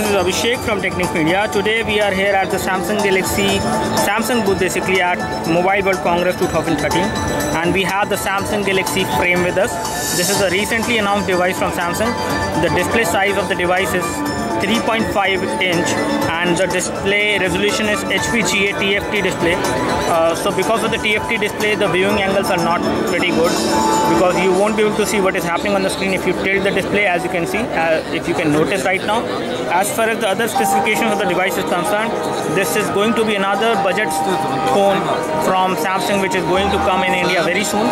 this is Abhishek from Technics Media. Today we are here at the Samsung booth basically at Mobile World Congress 2013, and we have the Samsung Galaxy frame with us. This is a recently announced device from Samsung. The display size of the device is 3.5 inch and the display resolution is HVGA TFT display. So because of the TFT display, the viewing angles are not pretty good because you won't be able to see what is happening on the screen if you tilt the display, as you can see, if you can notice right now. As far as the other specifications of the device is concerned, this is going to be another budget phone from Samsung which is going to come in India very soon,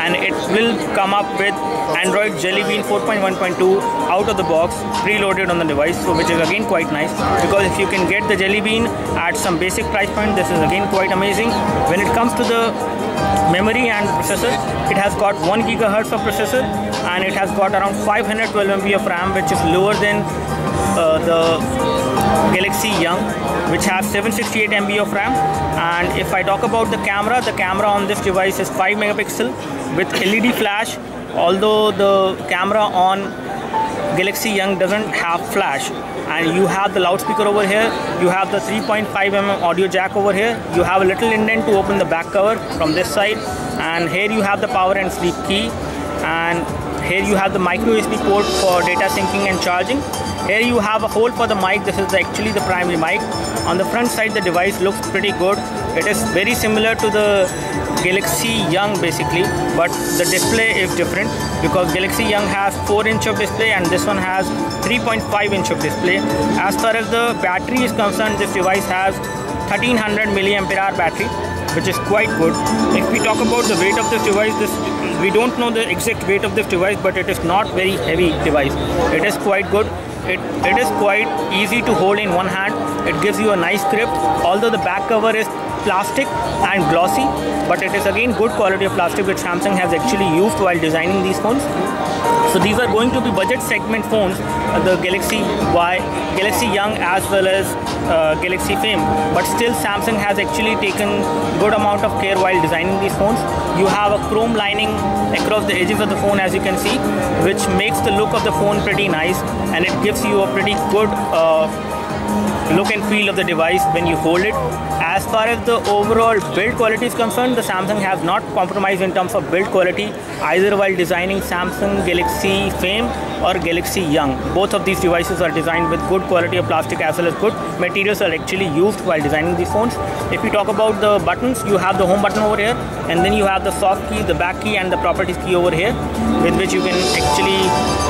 and it will come up with Android Jelly Bean 4.1.2 out of the box preloaded on the device, so which is again quite nice, because if you can get the Jelly Bean at some basic price point, this is again quite amazing. When it comes to the memory and processor, it has got 1 GHz of processor and it has got around 512 MB of RAM, which is lower than the Galaxy Young, which has 768 MB of RAM. And if I talk about the camera on this device is 5 megapixel with LED flash, although the camera on Galaxy Young doesn't have flash. And you have the loudspeaker over here, you have the 3.5mm audio jack over here, you have a little indent to open the back cover from this side, and here you have the power and sleep key, and here you have the microSD port for data syncing and charging. Here you have a hole for the mic. This is actually the primary mic. On the front side, the device looks pretty good. It is very similar to the Galaxy Young basically, but the display is different because Galaxy Young has 4 inch of display and this one has 3.5 inch of display. As far as the battery is concerned, this device has 1300 mAh battery, which is quite good. If we talk about the weight of this device, we don't know the exact weight of this device, but it is not very heavy device. It is quite good. It is quite easy to hold in one hand. It gives you a nice grip, although the back cover is plastic and glossy, but it is again good quality of plastic which Samsung has actually used while designing these phones. So these are going to be budget segment phones, the Galaxy Young as well as Galaxy Fame, but still Samsung has actually taken good amount of care while designing these phones. You have a chrome lining across the edges of the phone, as you can see, which makes the look of the phone pretty nice, and it gives you a pretty good look and feel of the device when you hold it. As far as the overall build quality is concerned, the Samsung has not compromised in terms of build quality either while designing Samsung Galaxy Fame or Galaxy Young. Both of these devices are designed with good quality of plastic as well as good materials are actually used while designing these phones. If we talk about the buttons, you have the home button over here, and then you have the soft key, the back key and the properties key over here, with which you can actually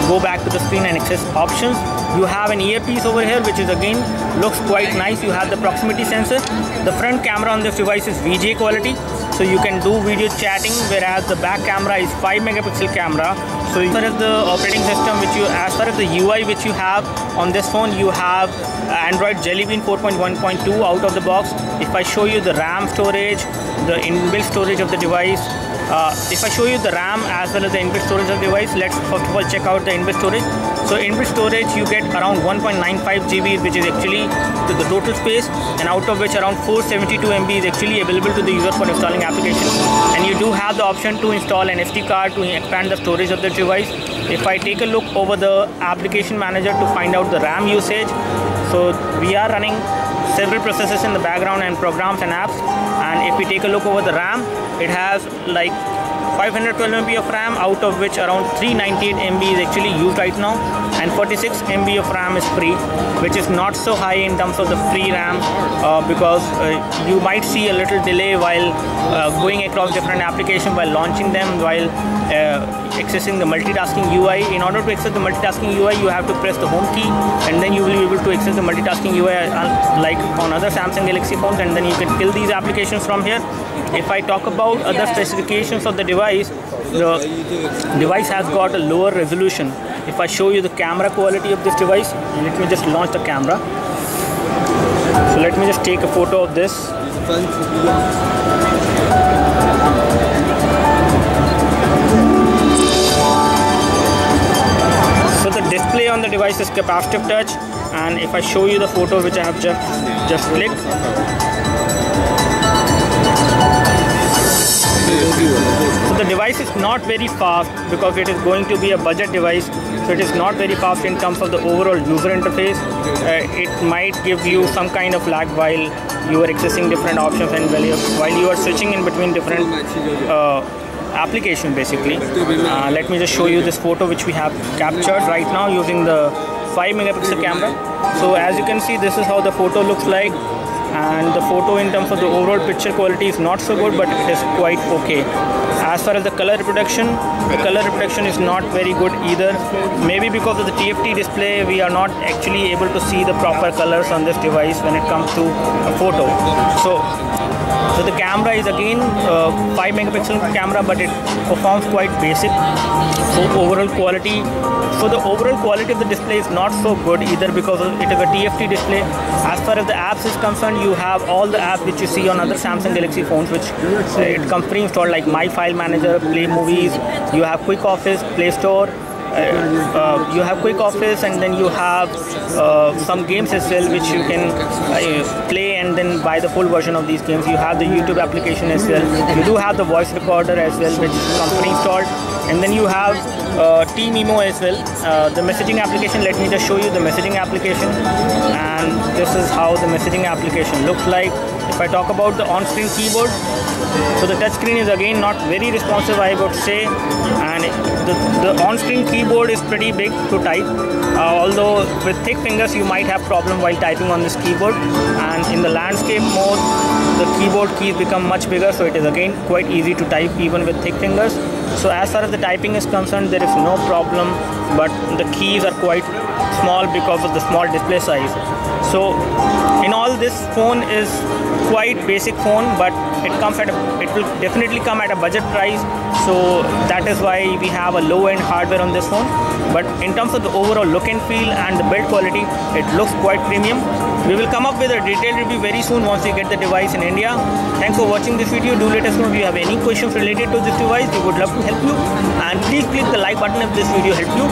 go back to the screen and access options. You have an earpiece over here, which is again looks quite nice. You have the proximity sensor. The front camera on this device is VGA quality, so you can do video chatting, whereas the back camera is 5 megapixel camera. So as far as the operating system, as far as the UI which you have on this phone, you have Android Jelly Bean 4.1.2 out of the box. If I show you the RAM storage, the inbuilt storage of the device, if I show you the RAM as well as the inbuilt storage of the device, let's first of all check out the inbuilt storage. So inbuilt storage, you get around 1.95 GB, which is actually the total space, and out of which around 472 MB is actually available to the user for installing applications. And you do have the option to install an SD card to expand the storage of the device. If I take a look over the application manager to find out the RAM usage, so we are running several processes in the background and programs and apps, and if we take a look over the RAM, it has like 512 MB of RAM, out of which around 398 MB is actually used right now, and 46 MB of RAM is free, which is not so high in terms of the free RAM because you might see a little delay while going across different applications while launching them, while accessing the multitasking UI. In order to access the multitasking UI, you have to press the home key, and then you will be able to access the multitasking UI like on other Samsung Galaxy phones, and then you can kill these applications from here. If I talk about other specifications of the device has got a lower resolution. If I show you the camera quality of this device, let me just launch the camera. So let me just take a photo of this. So the display on the device is capacitive touch, and if I show you the photo which I have just clicked, so the device device is not very fast because it is going to be a budget device, so it is not very fast in terms of the overall user interface. It might give you some kind of lag while you are accessing different options and while you are switching in between different application basically. Let me just show you this photo which we have captured right now using the 5 megapixel camera. So as you can see, this is how the photo looks like, and the photo in terms of the overall picture quality is not so good, but it is quite okay. As far as the color reproduction is not very good either. Maybe because of the TFT display, we are not actually able to see the proper colors on this device when it comes to a photo. So the camera is again 5 megapixel camera, but it performs quite basic. So the overall quality of the display is not so good either because it is a TFT display. As far as the apps is concerned, you have all the apps which you see on other Samsung Galaxy phones, which it comes pre-installed, like My File Manager, Play Movies. You have Quick Office, Play Store. You have Quick Office, and then you have some games as well which you can play and then buy the full version of these games. You have the YouTube application as well. You do have the voice recorder as well, which comes pre-installed, and then you have Team Emo as well. The messaging application, let me just show you the messaging application, and this is how the messaging application looks like. If I talk about the on-screen keyboard, so the touchscreen is again not very responsive, I would say, and the on-screen keyboard is pretty big to type. Although with thick fingers you might have problem while typing on this keyboard, and in the landscape mode the keyboard keys become much bigger, so it is again quite easy to type even with thick fingers. So as far as the typing is concerned, there is no problem, but the keys are quite small because of the small display size. So in all, this phone is quite basic phone, but it will definitely come at a budget price, so that is why we have a low-end hardware on this phone. But in terms of the overall look and feel and the build quality, it looks quite premium. We will come up with a detailed review very soon once we get the device in India. Thanks for watching this video. Do let us know if you have any questions related to this device. We would love to help you, and please click the like button if this video helped you,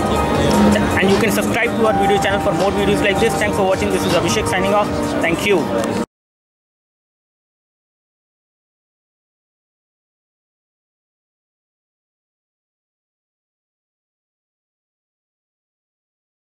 and you can subscribe to our video channel for more videos like this. Thanks for watching. This is Abhishek signing off. Thank you.